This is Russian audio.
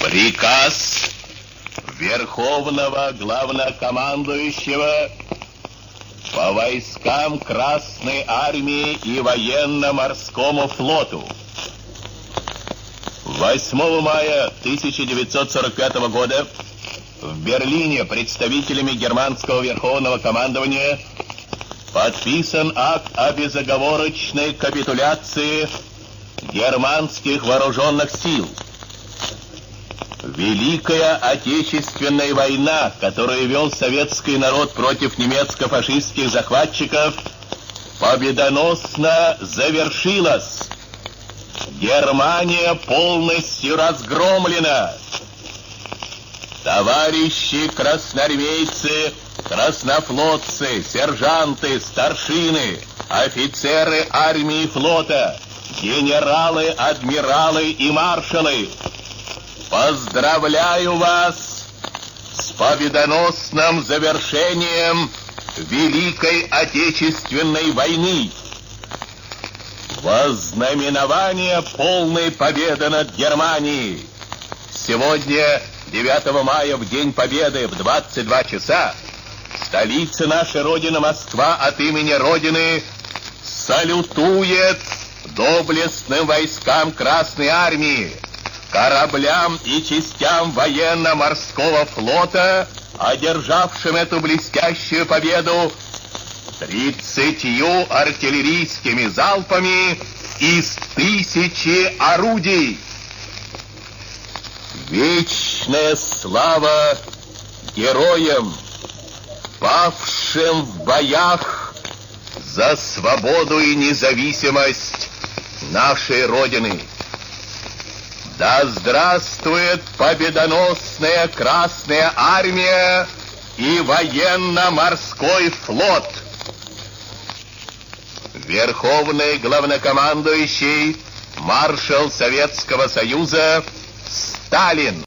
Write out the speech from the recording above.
Приказ Верховного Главнокомандующего по войскам Красной Армии и Военно-Морскому флоту. 8 мая 1945 года в Берлине представителями германского Верховного командования подписан акт о безоговорочной капитуляции германских вооруженных сил. Великая Отечественная война, которую вел советский народ против немецко-фашистских захватчиков, победоносно завершилась. Германия полностью разгромлена. Товарищи красноармейцы, краснофлотцы, сержанты, старшины, офицеры армии и флота, генералы, адмиралы и маршалы, поздравляю вас с победоносным завершением Великой Отечественной войны. Во знаменование полной победы над Германией сегодня, 9 мая, в День Победы, в 22 часа, столица нашей Родины, Москва, от имени Родины салютует доблестным войскам Красной Армии, кораблям и частям военно-морского флота, одержавшим эту блестящую победу 30 артиллерийскими залпами из 1000 орудий. Вечная слава героям, павшим в боях за свободу и независимость нашей Родины. Да здравствует победоносная Красная Армия и военно-морской флот! Верховный главнокомандующий, маршал Советского Союза Сталин.